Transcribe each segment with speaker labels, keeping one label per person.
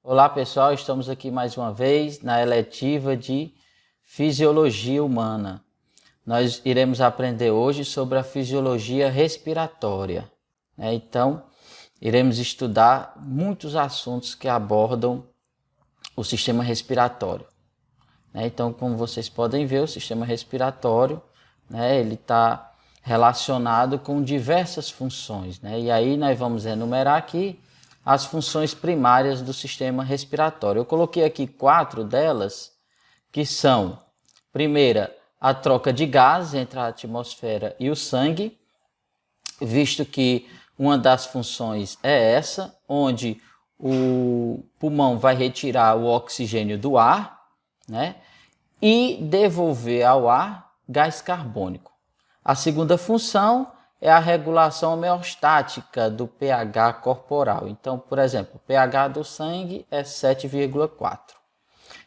Speaker 1: Olá pessoal, estamos aqui mais uma vez na eletiva de Fisiologia Humana. Nós iremos aprender hoje sobre a fisiologia respiratória. Então, iremos estudar muitos assuntos que abordam o sistema respiratório. Então, como vocês podem ver, o sistema respiratório, ele está relacionado com diversas funções. E aí nós vamos enumerar aqui as funções primárias do sistema respiratório. Eu coloquei aqui 4 delas, que são, primeira, a troca de gases entre a atmosfera e o sangue, visto que uma das funções é essa, onde o pulmão vai retirar o oxigênio do ar, e devolver ao ar gás carbônico. A segunda função é a regulação homeostática do pH corporal. Então, por exemplo, o pH do sangue é 7,4.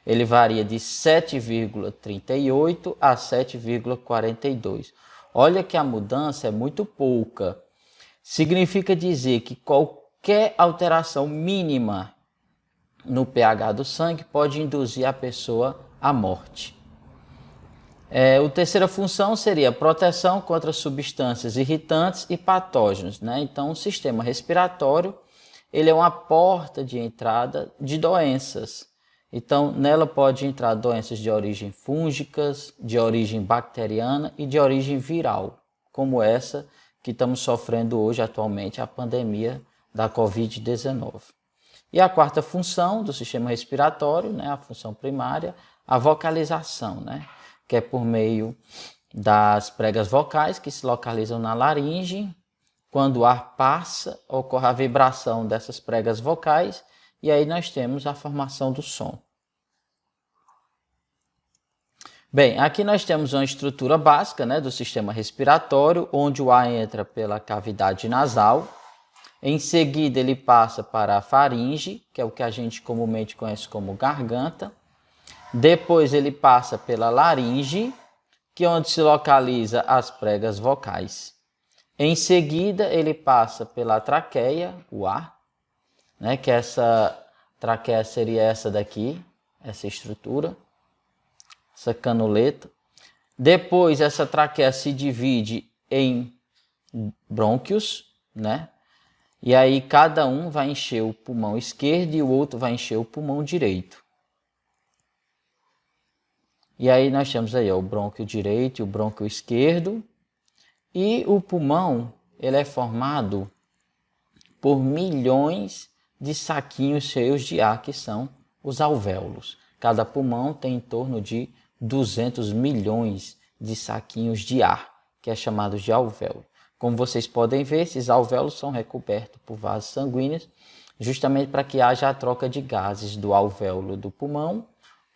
Speaker 1: Ele varia de 7,38 a 7,42. Olha que a mudança é muito pouca. Significa dizer que qualquer alteração mínima no pH do sangue pode induzir a pessoa à morte. A terceira função seria a proteção contra substâncias irritantes e patógenos. Então, o sistema respiratório ele é uma porta de entrada de doenças. Então, nela pode entrar doenças de origem fúngicas, de origem bacteriana e de origem viral, como essa que estamos sofrendo hoje atualmente, a pandemia da Covid-19. E a quarta função do sistema respiratório, a função primária, a vocalização, que é por meio das pregas vocais que se localizam na laringe. Quando o ar passa, ocorre a vibração dessas pregas vocais e aí nós temos a formação do som. Bem, aqui nós temos uma estrutura básica do sistema respiratório, onde o ar entra pela cavidade nasal. Em seguida ele passa para a faringe, que é o que a gente comumente conhece como garganta. Depois ele passa pela laringe, que é onde se localiza as pregas vocais. Em seguida ele passa pela traqueia, o ar, que essa traqueia seria essa daqui, essa estrutura, essa canuleta. Depois essa traqueia se divide em brônquios, e aí cada um vai encher o pulmão esquerdo e o outro vai encher o pulmão direito. E aí nós temos aí o brônquio direito e o brônquio esquerdo. E o pulmão ele é formado por milhões de saquinhos cheios de ar, que são os alvéolos. Cada pulmão tem em torno de 200 milhões de saquinhos de ar, que é chamado de alvéolo. Como vocês podem ver, esses alvéolos são recobertos por vasos sanguíneos, justamente para que haja a troca de gases do alvéolo do pulmão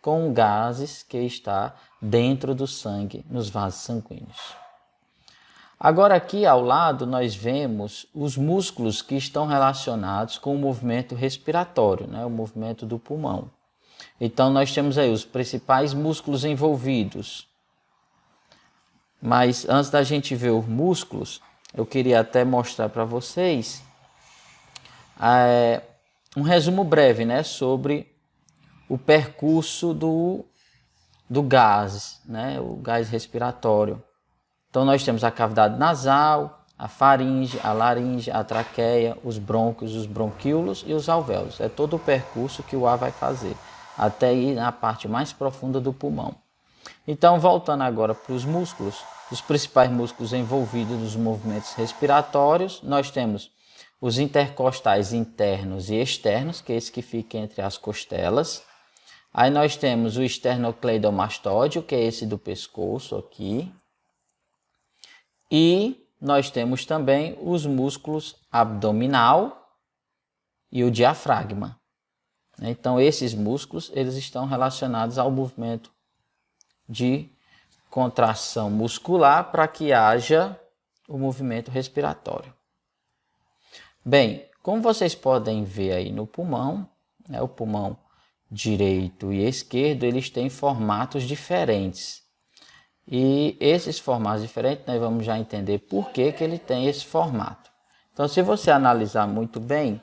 Speaker 1: com gases que está dentro do sangue, nos vasos sanguíneos. Agora aqui ao lado nós vemos os músculos que estão relacionados com o movimento respiratório, o movimento do pulmão. Então nós temos aí os principais músculos envolvidos. Mas antes da gente ver os músculos, eu queria até mostrar para vocês um resumo breve sobre o percurso do gás, o gás respiratório. Então nós temos a cavidade nasal, a faringe, a laringe, a traqueia, os brônquios, os bronquíolos e os alvéolos. É todo o percurso que o ar vai fazer, até ir na parte mais profunda do pulmão. Então, voltando agora para os músculos, os principais músculos envolvidos nos movimentos respiratórios, nós temos os intercostais internos e externos, que é esse que fica entre as costelas. Aí nós temos o esternocleidomastóide, que é esse do pescoço aqui. E nós temos também os músculos abdominal e o diafragma. Então esses músculos eles estão relacionados ao movimento de contração muscular para que haja o movimento respiratório. Bem, como vocês podem ver aí no pulmão, o pulmão direito e esquerdo, eles têm formatos diferentes. E esses formatos diferentes, nós vamos já entender por que ele tem esse formato. Então, se você analisar muito bem,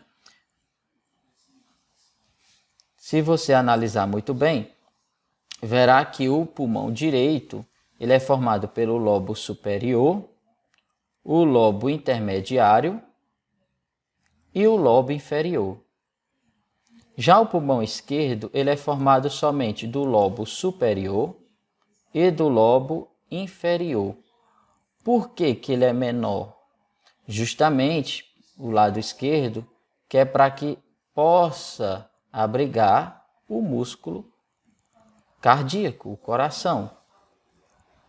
Speaker 1: Se você analisar muito bem, verá que o pulmão direito ele é formado pelo lobo superior, o lobo intermediário e o lobo inferior. Já o pulmão esquerdo ele é formado somente do lobo superior e do lobo inferior. Por que que ele é menor? Justamente o lado esquerdo, que é para que possa abrigar o músculo cardíaco, o coração.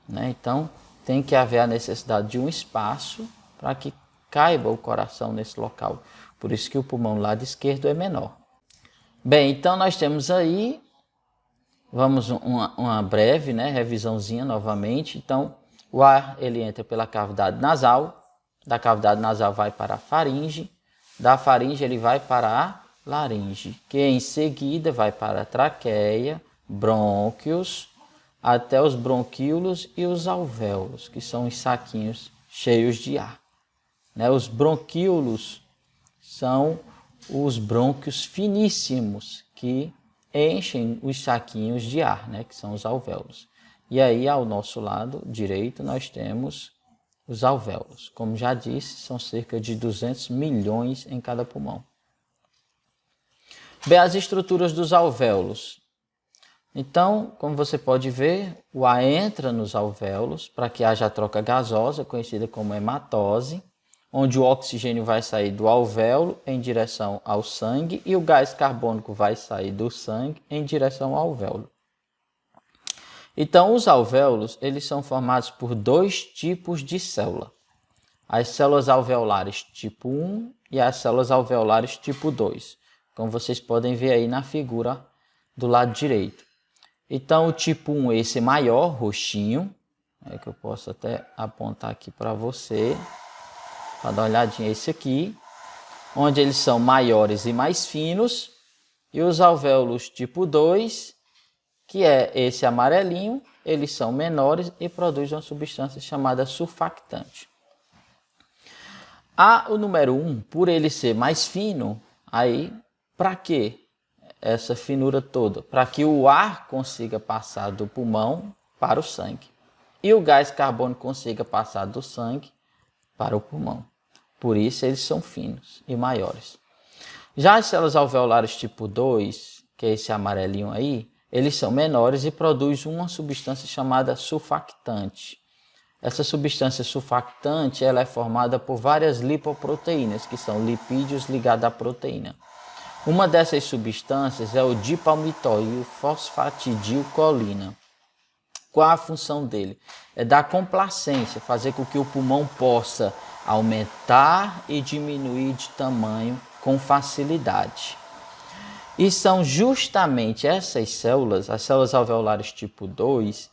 Speaker 1: Então, tem que haver a necessidade de um espaço para que caiba o coração nesse local. Por isso que o pulmão lado esquerdo é menor. Bem, então nós temos aí, vamos uma breve revisãozinha novamente. Então, o ar ele entra pela cavidade nasal, da cavidade nasal vai para a faringe, da faringe ele vai para a laringe, que em seguida vai para a traqueia, brônquios, até os bronquíolos e os alvéolos, que são os saquinhos cheios de ar. Os bronquíolos são os brônquios finíssimos que enchem os saquinhos de ar, que são os alvéolos. E aí, ao nosso lado direito, nós temos os alvéolos. Como já disse, são cerca de 200 milhões em cada pulmão. Bem, as estruturas dos alvéolos. Então, como você pode ver, o ar entra nos alvéolos para que haja a troca gasosa, conhecida como hematose, onde o oxigênio vai sair do alvéolo em direção ao sangue e o gás carbônico vai sair do sangue em direção ao alvéolo. Então, os alvéolos eles são formados por dois tipos de célula. As células alveolares tipo 1 e as células alveolares tipo 2, como vocês podem ver aí na figura do lado direito. Então, o tipo 1, esse maior, roxinho, que eu posso até apontar aqui para você, para dar uma olhadinha, esse aqui, onde eles são maiores e mais finos, e os alvéolos tipo 2, que é esse amarelinho, eles são menores e produzem uma substância chamada surfactante. O número 1, por ele ser mais fino, aí, para quê? Essa finura toda, para que o ar consiga passar do pulmão para o sangue e o gás carbônico consiga passar do sangue para o pulmão. Por isso eles são finos e maiores. Já as células alveolares tipo 2, que é esse amarelinho aí, eles são menores e produzem uma substância chamada surfactante. Essa substância surfactante ela é formada por várias lipoproteínas, que são lipídios ligados à proteína. Uma dessas substâncias é o dipalmitol e o fosfatidilcolina. Qual a função dele? É dar complacência, fazer com que o pulmão possa aumentar e diminuir de tamanho com facilidade. E são justamente essas células, as células alveolares tipo 2,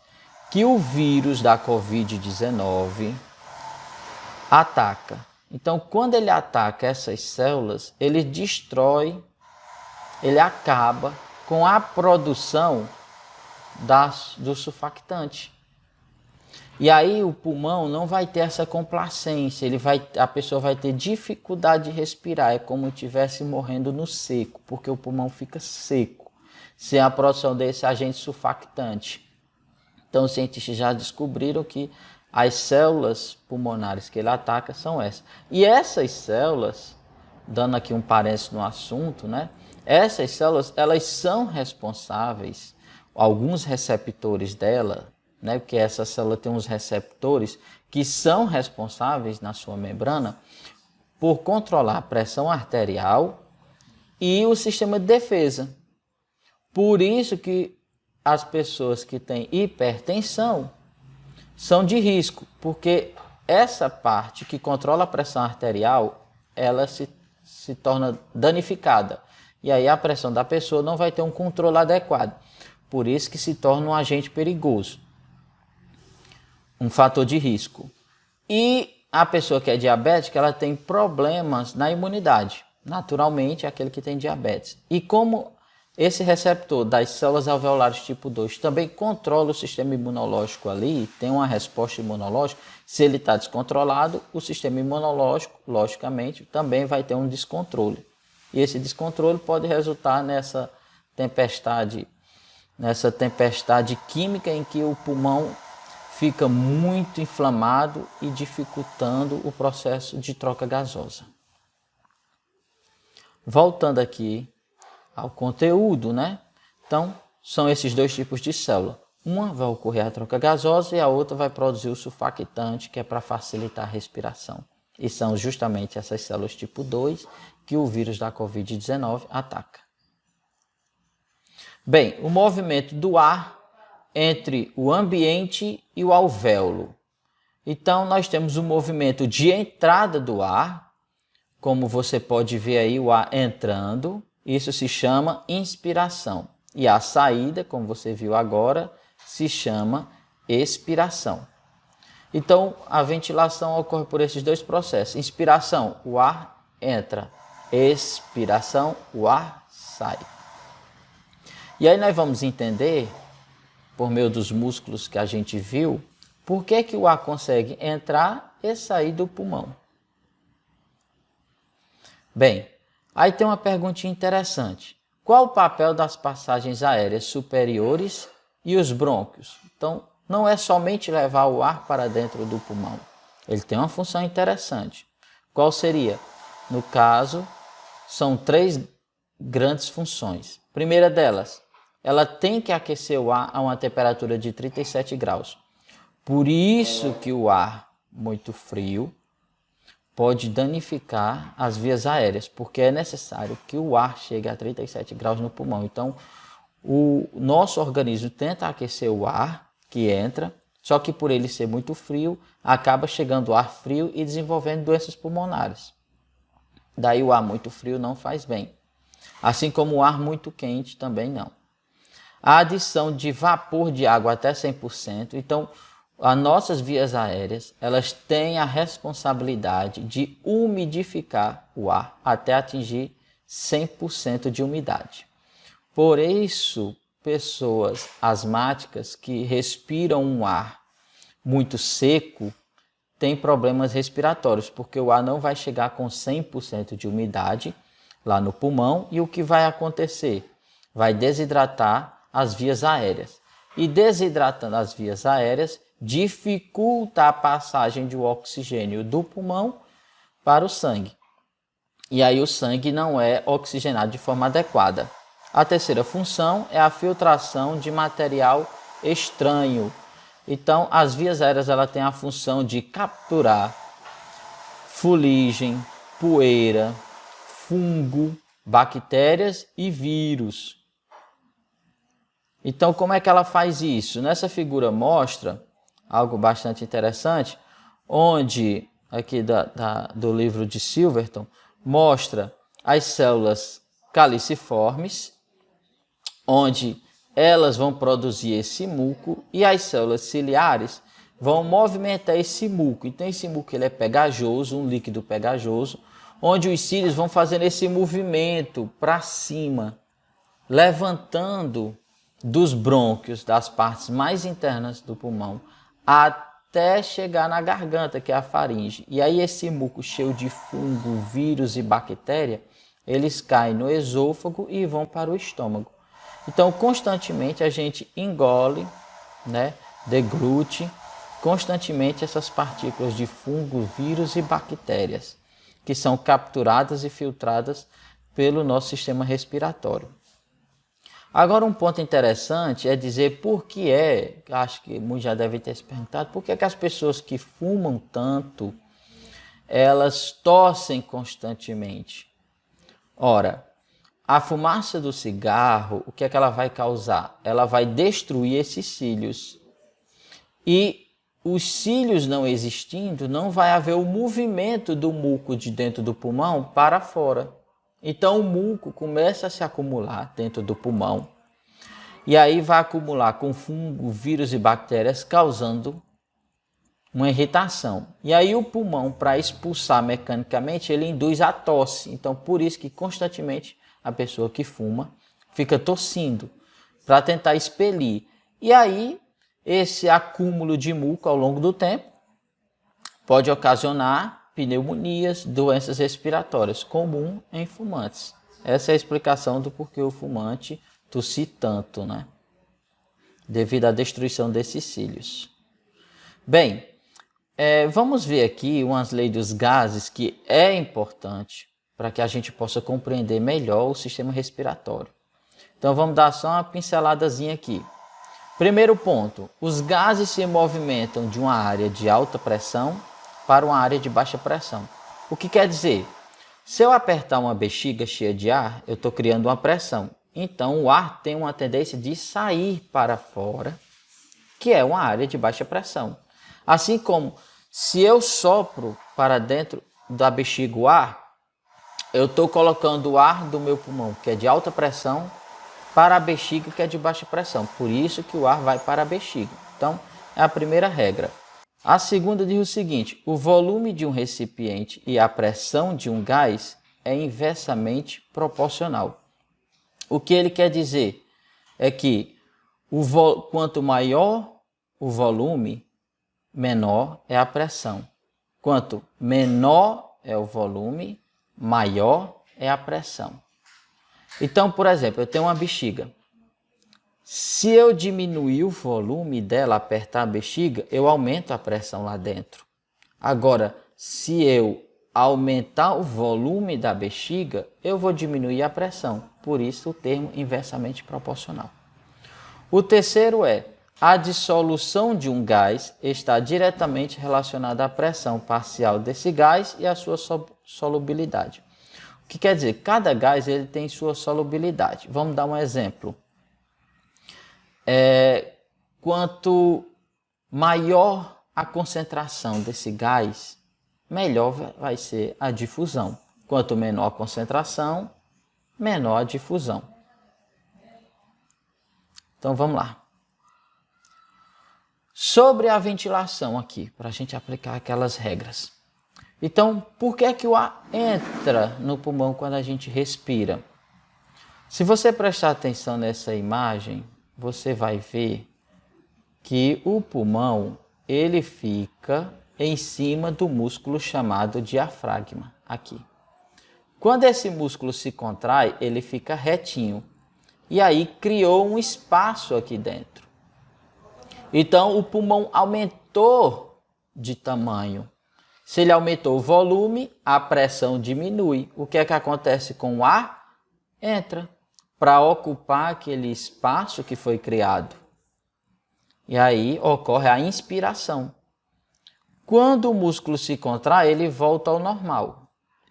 Speaker 1: que o vírus da Covid-19 ataca. Então, quando ele ataca essas células, ele destrói, ele acaba com a produção do surfactante. E aí o pulmão não vai ter essa complacência, a pessoa vai ter dificuldade de respirar, é como se estivesse morrendo no seco, porque o pulmão fica seco, sem a produção desse agente surfactante. Então os cientistas já descobriram que as células pulmonares que ele ataca são essas. E essas células, dando aqui um parênteses no assunto, essas células elas são responsáveis, alguns receptores dela, porque essa célula tem uns receptores que são responsáveis na sua membrana por controlar a pressão arterial e o sistema de defesa. Por isso que as pessoas que têm hipertensão são de risco, porque essa parte que controla a pressão arterial, ela se torna danificada. E aí a pressão da pessoa não vai ter um controle adequado. Por isso que se torna um agente perigoso. Um fator de risco. E a pessoa que é diabética, ela tem problemas na imunidade. Naturalmente, é aquele que tem diabetes. E como esse receptor das células alveolares tipo 2 também controla o sistema imunológico ali, tem uma resposta imunológica, se ele está descontrolado, o sistema imunológico, logicamente, também vai ter um descontrole. E esse descontrole pode resultar nessa tempestade química em que o pulmão fica muito inflamado e dificultando o processo de troca gasosa. Voltando aqui ao conteúdo, né? Então, são esses dois tipos de célula. Uma vai ocorrer a troca gasosa e a outra vai produzir o surfactante, que é para facilitar a respiração. E são justamente essas células tipo 2 que o vírus da Covid-19 ataca. Bem, o movimento do ar entre o ambiente e o alvéolo. Então, nós temos o movimento de entrada do ar, como você pode ver aí o ar entrando, isso se chama inspiração. E a saída, como você viu agora, se chama expiração. Então, a ventilação ocorre por esses dois processos. Inspiração, o ar entra. Expiração, o ar sai. E aí nós vamos entender, por meio dos músculos que a gente viu, por que o ar consegue entrar e sair do pulmão. Bem, aí tem uma perguntinha interessante. Qual o papel das passagens aéreas superiores e os brônquios? Então, não é somente levar o ar para dentro do pulmão. Ele tem uma função interessante. Qual seria? No caso, são 3 grandes funções. Primeira delas, ela tem que aquecer o ar a uma temperatura de 37 graus. Por isso que o ar muito frio pode danificar as vias aéreas, porque é necessário que o ar chegue a 37 graus no pulmão. Então, o nosso organismo tenta aquecer o ar que entra, só que por ele ser muito frio, acaba chegando o ar frio e desenvolvendo doenças pulmonares. Daí o ar muito frio não faz bem. Assim como o ar muito quente também não. A adição de vapor de água até 100%, então as nossas vias aéreas, elas têm a responsabilidade de umidificar o ar até atingir 100% de umidade. Por isso, pessoas asmáticas que respiram um ar muito seco têm problemas respiratórios, porque o ar não vai chegar com 100% de umidade lá no pulmão e o que vai acontecer? Vai desidratar as vias aéreas. E desidratando as vias aéreas, dificulta a passagem do oxigênio do pulmão para o sangue. E aí o sangue não é oxigenado de forma adequada. A terceira função é a filtração de material estranho. Então, as vias aéreas ela têm a função de capturar fuligem, poeira, fungo, bactérias e vírus. Então, como é que ela faz isso? Nessa figura mostra algo bastante interessante, onde, aqui do livro de Silverton, mostra as células caliciformes, onde elas vão produzir esse muco e as células ciliares vão movimentar esse muco. Então esse muco ele é pegajoso, um líquido pegajoso, onde os cílios vão fazendo esse movimento para cima, levantando dos brônquios, das partes mais internas do pulmão, até chegar na garganta, que é a faringe. E aí esse muco cheio de fungo, vírus e bactéria, eles caem no esôfago e vão para o estômago. Então, constantemente a gente engole, deglute constantemente essas partículas de fungo, vírus e bactérias, que são capturadas e filtradas pelo nosso sistema respiratório. Agora, um ponto interessante é dizer por que acho que muitos já devem ter se perguntado, por que as pessoas que fumam tanto, elas tossem constantemente? Ora, a fumaça do cigarro, o que é que ela vai causar? Ela vai destruir esses cílios. E os cílios não existindo, não vai haver o movimento do muco de dentro do pulmão para fora. Então o muco começa a se acumular dentro do pulmão. E aí vai acumular com fungo, vírus e bactérias, causando uma irritação. E aí o pulmão, para expulsar mecanicamente, ele induz a tosse. Então por isso que constantemente a pessoa que fuma fica tossindo para tentar expelir. E aí esse acúmulo de muco ao longo do tempo pode ocasionar pneumonias, doenças respiratórias, comum em fumantes. Essa é a explicação do porquê o fumante tossir tanto, né? Devido à destruição desses cílios. Bem, vamos ver aqui umas leis dos gases que é importante para que a gente possa compreender melhor o sistema respiratório. Então vamos dar só uma pinceladazinha aqui. Primeiro ponto, os gases se movimentam de uma área de alta pressão para uma área de baixa pressão. O que quer dizer? Se eu apertar uma bexiga cheia de ar, eu estou criando uma pressão. Então o ar tem uma tendência de sair para fora, que é uma área de baixa pressão. Assim como se eu sopro para dentro da bexiga o ar, eu estou colocando o ar do meu pulmão, que é de alta pressão, para a bexiga, que é de baixa pressão. Por isso que o ar vai para a bexiga. Então, é a primeira regra. A segunda diz o seguinte: o volume de um recipiente e a pressão de um gás é inversamente proporcional. O que ele quer dizer é que quanto maior o volume, menor é a pressão. Quanto menor é o volume, maior é a pressão. Então, por exemplo, eu tenho uma bexiga. Se eu diminuir o volume dela, apertar a bexiga, eu aumento a pressão lá dentro. Agora, se eu aumentar o volume da bexiga, eu vou diminuir a pressão. Por isso o termo inversamente proporcional. O terceiro é: a dissolução de um gás está diretamente relacionada à pressão parcial desse gás e à sua solubilidade. O que quer dizer? Cada gás ele tem sua solubilidade. Vamos dar um exemplo. Quanto maior a concentração desse gás, melhor vai ser a difusão. Quanto menor a concentração, menor a difusão. Então vamos lá. Sobre a ventilação aqui, para a gente aplicar aquelas regras. Então, por que é que o ar entra no pulmão quando a gente respira? Se você prestar atenção nessa imagem, você vai ver que o pulmão ele fica em cima do músculo chamado diafragma, aqui. Quando esse músculo se contrai, ele fica retinho. E aí criou um espaço aqui dentro. Então o pulmão aumentou de tamanho. Se ele aumentou o volume, a pressão diminui. O que é que acontece com o ar? Entra para ocupar aquele espaço que foi criado. E aí ocorre a inspiração. Quando o músculo se contrai, ele volta ao normal.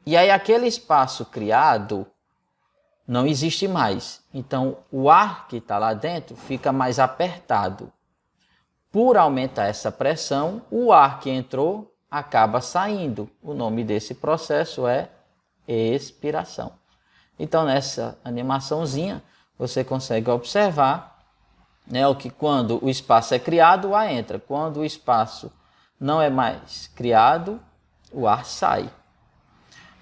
Speaker 1: E aí aquele espaço criado não existe mais. Então o ar que está lá dentro fica mais apertado. Por aumentar essa pressão, o ar que entrou acaba saindo. O nome desse processo é expiração. Então, nessa animaçãozinha, você consegue observar, né, que quando o espaço é criado, o ar entra. Quando o espaço não é mais criado, o ar sai.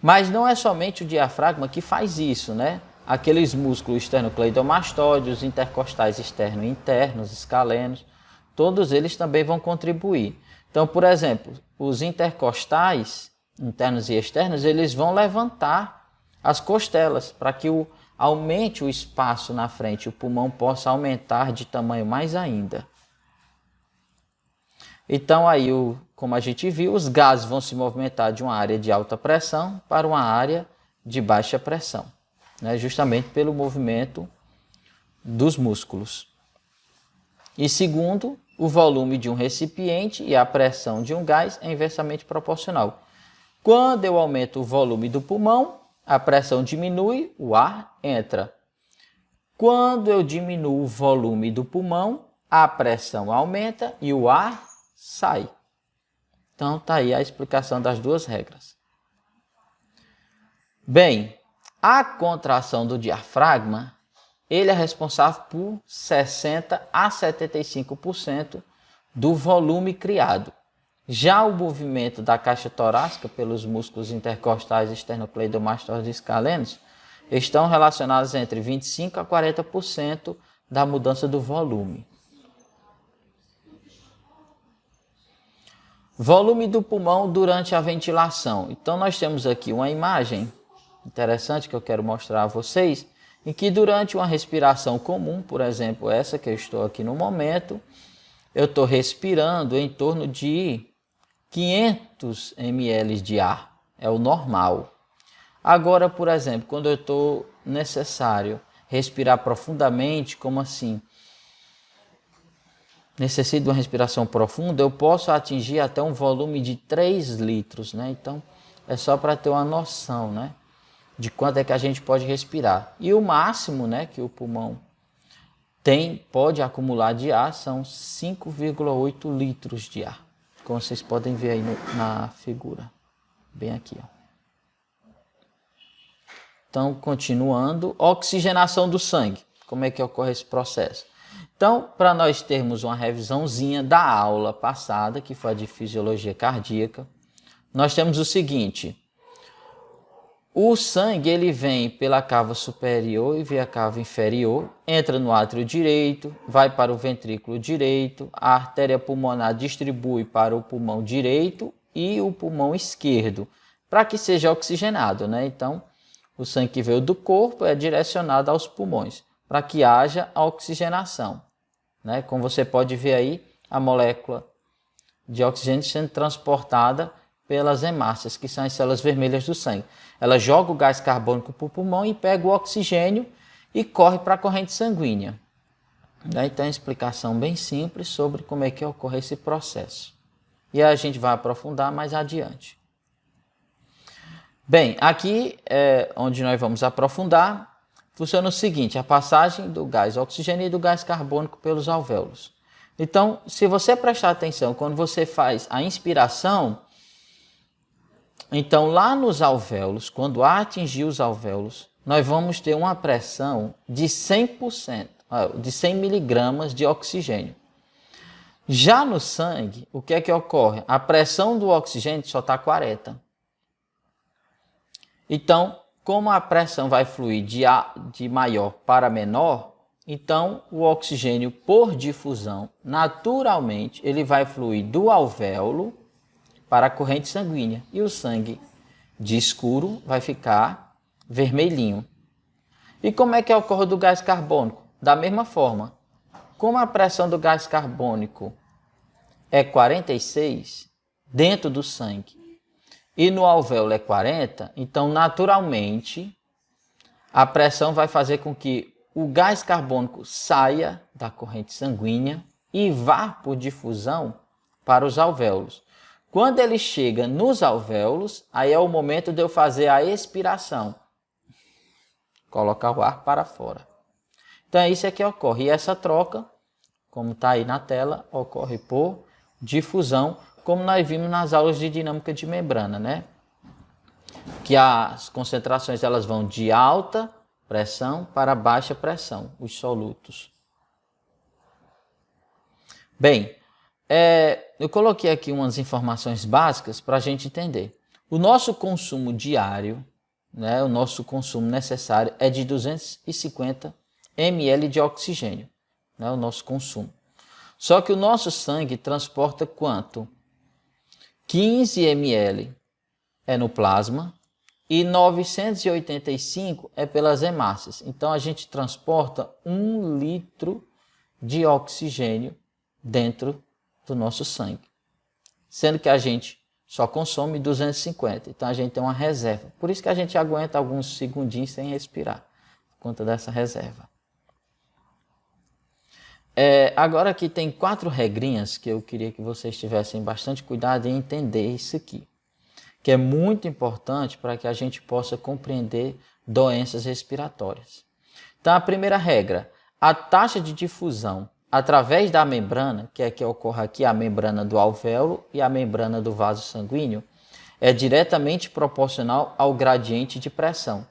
Speaker 1: Mas não é somente o diafragma que faz isso, né? Aqueles músculos esternocleidomastóides, intercostais externos e internos, escalenos, todos eles também vão contribuir. Então, por exemplo, os intercostais, internos e externos, eles vão levantar as costelas para que aumente o espaço na frente, o pulmão possa aumentar de tamanho mais ainda. Então, aí, como a gente viu, os gases vão se movimentar de uma área de alta pressão para uma área de baixa pressão, né? Justamente pelo movimento dos músculos. E segundo, o volume de um recipiente e a pressão de um gás é inversamente proporcional. Quando eu aumento o volume do pulmão, a pressão diminui, o ar entra. Quando eu diminuo o volume do pulmão, a pressão aumenta e o ar sai. Então está aí a explicação das duas regras. Bem, a contração do diafragma, ele é responsável por 60 a 75% do volume criado. Já o movimento da caixa torácica pelos músculos intercostais esternocleidomastoides e escalenos estão relacionados entre 25 a 40% da mudança do volume. Volume do pulmão durante a ventilação. Então nós temos aqui uma imagem interessante que eu quero mostrar a vocês, em que durante uma respiração comum, por exemplo, essa que eu estou aqui no momento, eu estou respirando em torno de 500 ml de ar, é o normal. Agora, por exemplo, quando eu estou necessário respirar profundamente, como assim? Necessito de uma respiração profunda, eu posso atingir até um volume de 3 litros, né? Então, é só para ter uma noção, né? De quanto é que a gente pode respirar. E o máximo, né, que o pulmão pode acumular de ar são 5,8 litros de ar. Como vocês podem ver aí na figura. Bem aqui, ó. Então, continuando, oxigenação do sangue. Como é que ocorre esse processo? Então, para nós termos uma revisãozinha da aula passada, que foi a de fisiologia cardíaca, nós temos o seguinte: o sangue ele vem pela cava superior e via cava inferior, entra no átrio direito, vai para o ventrículo direito, a artéria pulmonar distribui para o pulmão direito e o pulmão esquerdo, para que seja oxigenado, né? Então, o sangue que veio do corpo é direcionado aos pulmões, para que haja a oxigenação, né? Como você pode ver aí, a molécula de oxigênio sendo transportada pelas hemácias, que são as células vermelhas do sangue. Ela joga o gás carbônico para o pulmão e pega o oxigênio e corre para a corrente sanguínea. Daí tem uma explicação bem simples sobre como é que ocorre esse processo. E a gente vai aprofundar mais adiante. Bem, aqui é onde nós vamos aprofundar. Funciona o seguinte: a passagem do gás oxigênio e do gás carbônico pelos alvéolos. Então, se você prestar atenção, quando você faz a inspiração, então lá nos alvéolos, quando atingir os alvéolos, nós vamos ter uma pressão de 100%, de 100 miligramas de oxigênio. Já no sangue, o que é que ocorre? A pressão do oxigênio só está 40. Então, como a pressão vai fluir de maior para menor, então o oxigênio por difusão, naturalmente, ele vai fluir do alvéolo para a corrente sanguínea e o sangue de escuro vai ficar vermelhinho. E como é que ocorre o do gás carbônico? Da mesma forma, como a pressão do gás carbônico é 46 dentro do sangue e no alvéolo é 40, então naturalmente a pressão vai fazer com que o gás carbônico saia da corrente sanguínea e vá por difusão para os alvéolos. Quando ele chega nos alvéolos, aí é o momento de eu fazer a expiração. Colocar o ar para fora. Então é isso que ocorre. E essa troca, como está aí na tela, ocorre por difusão, como nós vimos nas aulas de dinâmica de membrana, né? Que as concentrações elas vão de alta pressão para baixa pressão, os solutos. Bem, eu coloquei aqui umas informações básicas para a gente entender. O nosso consumo diário, né, o nosso consumo necessário é de 250 ml de oxigênio, né, o nosso consumo. Só que o nosso sangue transporta quanto? 15 ml é no plasma e 985 é pelas hemácias. Então a gente transporta 1 litro de oxigênio dentro do nosso sangue, sendo que a gente só consome 250, então a gente tem uma reserva. Por isso que a gente aguenta alguns segundinhos sem respirar, por conta dessa reserva. Agora aqui tem 4 regrinhas que eu queria que vocês tivessem bastante cuidado em entender isso aqui, que é muito importante para que a gente possa compreender doenças respiratórias. Então a primeira regra, a taxa de difusão através da membrana, que é que ocorre aqui a membrana do alvéolo e a membrana do vaso sanguíneo, é diretamente proporcional ao gradiente de pressão.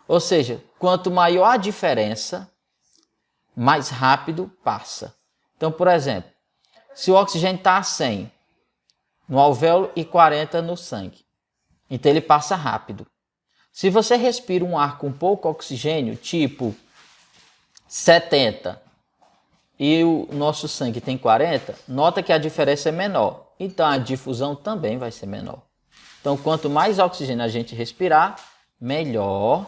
Speaker 1: Ou seja, quanto maior a diferença, mais rápido passa. Então, por exemplo, se o oxigênio está a 100 no alvéolo e 40 no sangue, então ele passa rápido. Se você respira um ar com pouco oxigênio, tipo 70, e o nosso sangue tem 40, nota que a diferença é menor. Então a difusão também vai ser menor. Então quanto mais oxigênio a gente respirar, melhor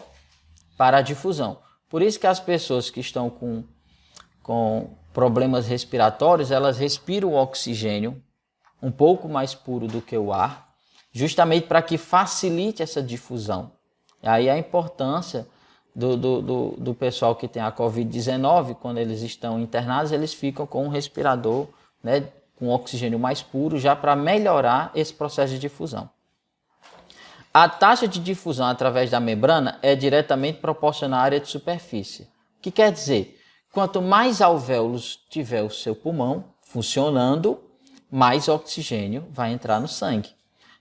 Speaker 1: para a difusão. Por isso que as pessoas que estão com problemas respiratórios, elas respiram o oxigênio um pouco mais puro do que o ar, justamente para que facilite essa difusão. E aí a importância do pessoal que tem a Covid-19, quando eles estão internados, eles ficam com um respirador, né, com oxigênio mais puro, já para melhorar esse processo de difusão. A taxa de difusão através da membrana é diretamente proporcional à área de superfície. O que quer dizer? Quanto mais alvéolos tiver o seu pulmão funcionando, mais oxigênio vai entrar no sangue.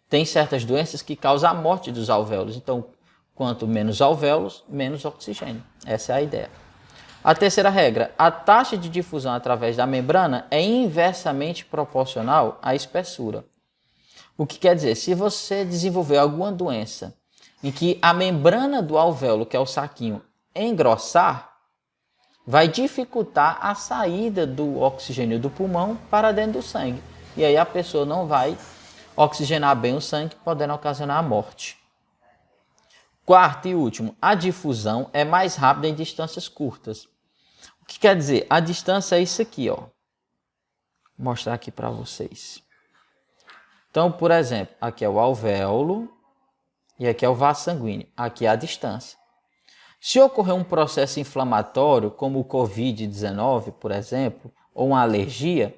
Speaker 1: Tem certas doenças que causam a morte dos alvéolos, então quanto menos alvéolos, menos oxigênio. Essa é a ideia. A terceira regra, a taxa de difusão através da membrana é inversamente proporcional à espessura. O que quer dizer, se você desenvolver alguma doença em que a membrana do alvéolo, que é o saquinho, engrossar, vai dificultar a saída do oxigênio do pulmão para dentro do sangue. E aí a pessoa não vai oxigenar bem o sangue, podendo ocasionar a morte. Quarto e último, a difusão é mais rápida em distâncias curtas. O que quer dizer? A distância é isso aqui, ó. Vou mostrar aqui para vocês. Então, por exemplo, aqui é o alvéolo e aqui é o vaso sanguíneo. Aqui é a distância. Se ocorrer um processo inflamatório, como o Covid-19, por exemplo, ou uma alergia,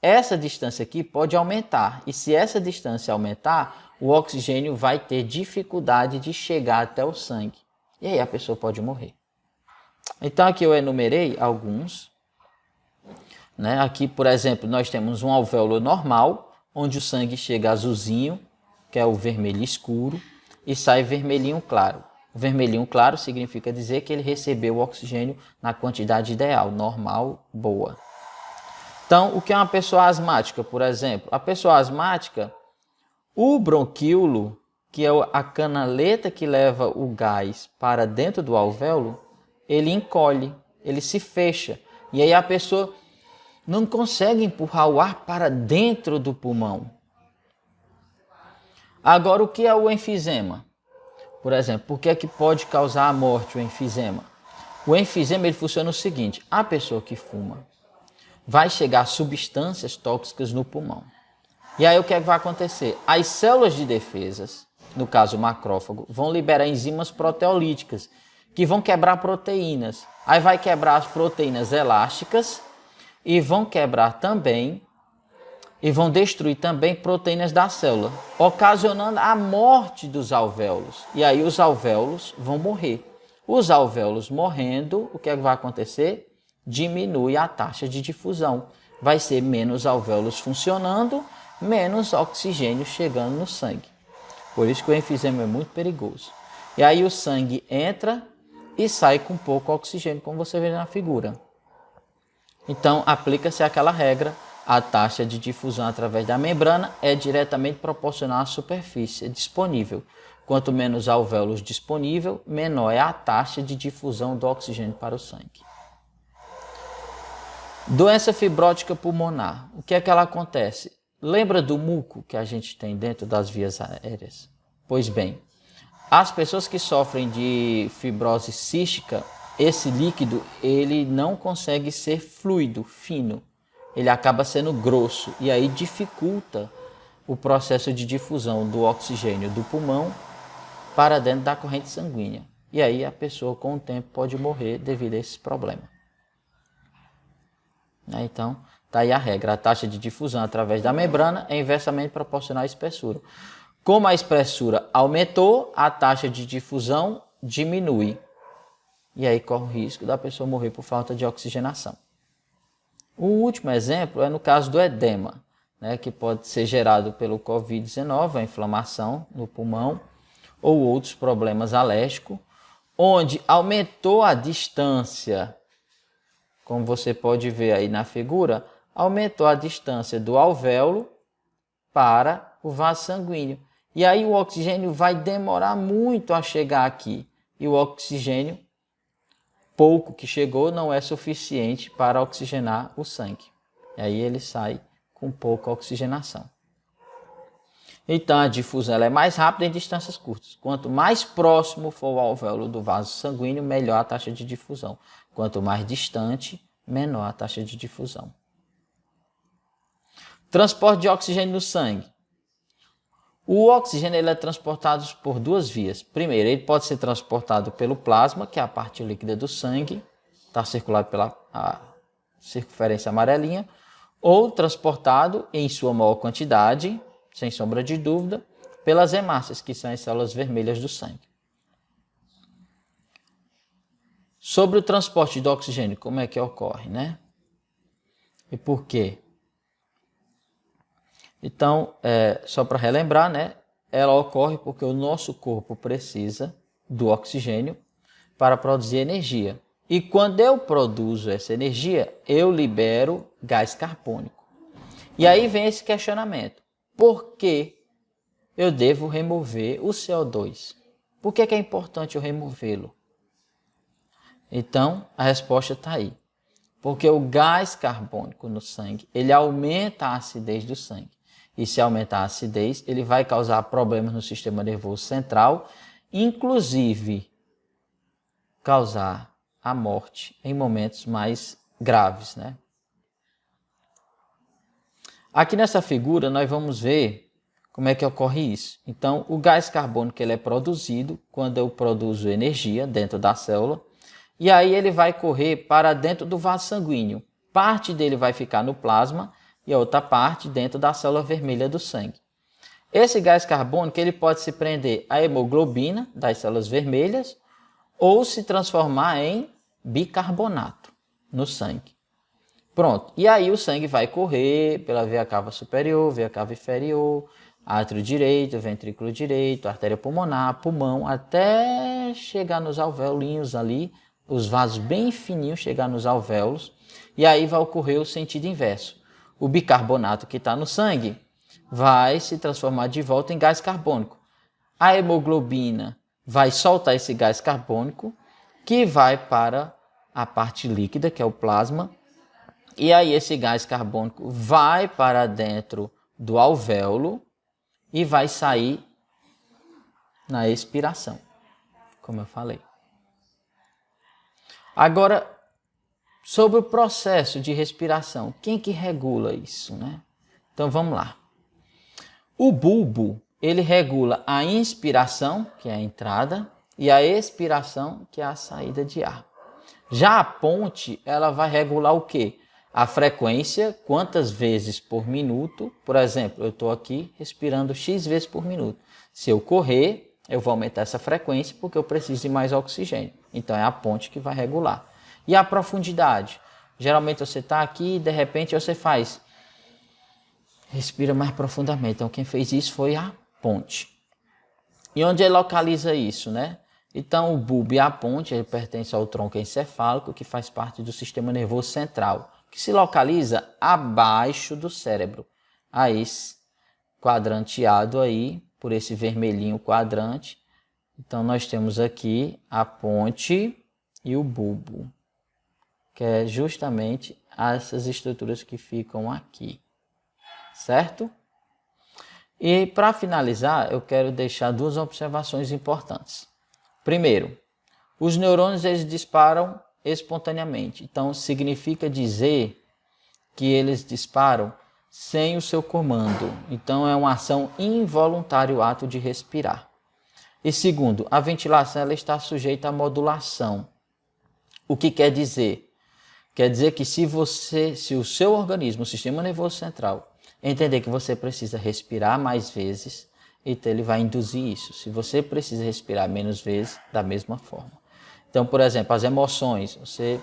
Speaker 1: essa distância aqui pode aumentar. E se essa distância aumentar, o oxigênio vai ter dificuldade de chegar até o sangue. E aí a pessoa pode morrer. Então aqui eu enumerei alguns. Né? Aqui, por exemplo, nós temos um alvéolo normal, onde o sangue chega azulzinho, que é o vermelho escuro, e sai vermelhinho claro. O vermelhinho claro significa dizer que ele recebeu o oxigênio na quantidade ideal, normal, boa. Então, o que é uma pessoa asmática, por exemplo? A pessoa asmática, o bronquíolo, que é a canaleta que leva o gás para dentro do alvéolo, ele encolhe, ele se fecha. E aí a pessoa não consegue empurrar o ar para dentro do pulmão. Agora, o que é o enfisema? Por exemplo, por que é que pode causar a morte o enfisema? O enfisema ele funciona o seguinte, a pessoa que fuma vai chegar substâncias tóxicas no pulmão. E aí o que é que vai acontecer? As células de defesas, no caso o macrófago, vão liberar enzimas proteolíticas, que vão quebrar proteínas. Aí vai quebrar as proteínas elásticas e vão quebrar também e vão destruir também proteínas da célula, ocasionando a morte dos alvéolos. E aí os alvéolos vão morrer. Os alvéolos morrendo, o que é que vai acontecer? Diminui a taxa de difusão. Vai ser menos alvéolos funcionando, menos oxigênio chegando no sangue. Por isso que o enfisema é muito perigoso. E aí o sangue entra e sai com pouco oxigênio, como você vê na figura. Então, aplica-se aquela regra, a taxa de difusão através da membrana é diretamente proporcional à superfície disponível. Quanto menos alvéolos disponível, menor é a taxa de difusão do oxigênio para o sangue. Doença fibrótica pulmonar. O que é que ela acontece? Lembra do muco que a gente tem dentro das vias aéreas? Pois bem, as pessoas que sofrem de fibrose cística, esse líquido ele não consegue ser fluido, fino. Ele acaba sendo grosso e aí dificulta o processo de difusão do oxigênio do pulmão para dentro da corrente sanguínea. E aí a pessoa com o tempo pode morrer devido a esse problema. Então, está aí a regra. A taxa de difusão através da membrana é inversamente proporcional à espessura. Como a espessura aumentou, a taxa de difusão diminui. E aí corre o risco da pessoa morrer por falta de oxigenação. O último exemplo é no caso do edema, né, que pode ser gerado pelo Covid-19, a inflamação no pulmão, ou outros problemas alérgicos, onde aumentou a distância, como você pode ver aí na figura, aumentou a distância do alvéolo para o vaso sanguíneo. E aí o oxigênio vai demorar muito a chegar aqui. E o oxigênio, pouco que chegou, não é suficiente para oxigenar o sangue. E aí ele sai com pouca oxigenação. Então a difusão ela é mais rápida em distâncias curtas. Quanto mais próximo for o alvéolo do vaso sanguíneo, melhor a taxa de difusão. Quanto mais distante, menor a taxa de difusão. Transporte de oxigênio no sangue. O oxigênio ele é transportado por duas vias. Primeiro, ele pode ser transportado pelo plasma, que é a parte líquida do sangue, está circulado pela circunferência amarelinha, ou transportado em sua maior quantidade, sem sombra de dúvida, pelas hemácias, que são as células vermelhas do sangue. Sobre o transporte do oxigênio, como é que ocorre, né? E por quê? Então, só para relembrar, né? Ela ocorre porque o nosso corpo precisa do oxigênio para produzir energia. E quando eu produzo essa energia, eu libero gás carbônico. E aí vem esse questionamento. Por que eu devo remover o CO2? Por que é importante eu removê-lo? Então, a resposta está aí. Porque o gás carbônico no sangue, ele aumenta a acidez do sangue. E se aumentar a acidez, ele vai causar problemas no sistema nervoso central, inclusive causar a morte em momentos mais graves, né? Aqui nessa figura nós vamos ver como é que ocorre isso. Então, o gás carbônico ele é produzido quando eu produzo energia dentro da célula, e aí ele vai correr para dentro do vaso sanguíneo. Parte dele vai ficar no plasma e a outra parte dentro da célula vermelha do sangue. Esse gás carbônico ele pode se prender à hemoglobina das células vermelhas ou se transformar em bicarbonato no sangue. Pronto. E aí o sangue vai correr pela veia cava superior, veia cava inferior, átrio direito, ventrículo direito, artéria pulmonar, pulmão, até chegar nos alvéolinhos ali, os vasos bem fininhos chegar nos alvéolos, e aí vai ocorrer o sentido inverso. O bicarbonato que está no sangue vai se transformar de volta em gás carbônico. A hemoglobina vai soltar esse gás carbônico, que vai para a parte líquida, que é o plasma, e aí esse gás carbônico vai para dentro do alvéolo e vai sair na expiração, como eu falei. Agora, sobre o processo de respiração, quem que regula isso, né? Então vamos lá. O bulbo, ele regula a inspiração, que é a entrada, e a expiração, que é a saída de ar. Já a ponte, ela vai regular o quê? A frequência, quantas vezes por minuto. Por exemplo, eu estou aqui respirando X vezes por minuto. Se eu correr, eu vou aumentar essa frequência porque eu preciso de mais oxigênio. Então é a ponte que vai regular. E a profundidade? Geralmente você está aqui e de repente você respira mais profundamente. Então quem fez isso foi a ponte. E onde ele localiza isso, né? Então o bulbo e a ponte ele pertence ao tronco encefálico, que faz parte do sistema nervoso central, que se localiza abaixo do cérebro. Aí quadranteado aí por esse vermelhinho quadrante. Então nós temos aqui a ponte e o bulbo, que é justamente essas estruturas que ficam aqui, certo? E para finalizar, eu quero deixar duas observações importantes. Primeiro, os neurônios eles disparam espontaneamente. Então significa dizer que eles disparam sem o seu comando. Então é uma ação involuntária o ato de respirar. E segundo, a ventilação ela está sujeita à modulação. O que quer dizer? Quer dizer que se o seu organismo, o sistema nervoso central, entender que você precisa respirar mais vezes, então ele vai induzir isso. Se você precisa respirar menos vezes, da mesma forma. Então, por exemplo, as emoções. Você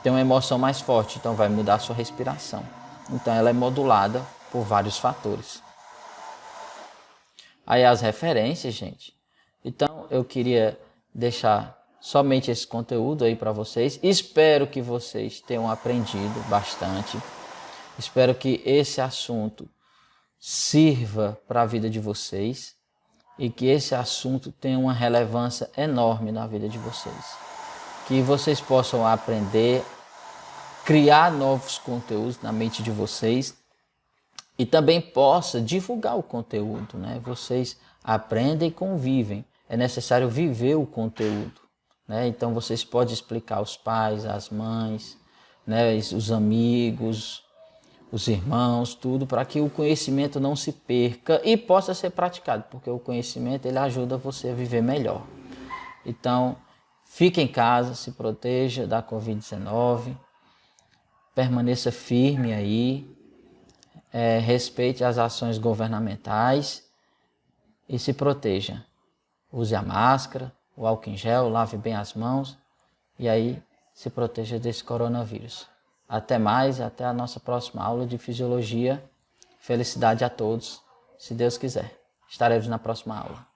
Speaker 1: tem uma emoção mais forte, então vai mudar a sua respiração. Então ela é modulada por vários fatores. Aí as referências, gente. Então eu queria deixar somente esse conteúdo aí para vocês. Espero que vocês tenham aprendido bastante. Espero que esse assunto sirva para a vida de vocês e que esse assunto tenha uma relevância enorme na vida de vocês. Que vocês possam aprender, criar novos conteúdos na mente de vocês e também possa divulgar o conteúdo, né? Vocês aprendem e convivem. É necessário viver o conteúdo, né? Então vocês podem explicar aos pais, às mães, né? Os amigos, os irmãos, tudo, para que o conhecimento não se perca e possa ser praticado, porque o conhecimento ele ajuda você a viver melhor. Então, fique em casa, se proteja da Covid-19, permaneça firme aí, respeite as ações governamentais e se proteja. Use a máscara, o álcool em gel, lave bem as mãos e aí se proteja desse coronavírus. Até mais, até a nossa próxima aula de fisiologia. Felicidade a todos, se Deus quiser. Estaremos na próxima aula.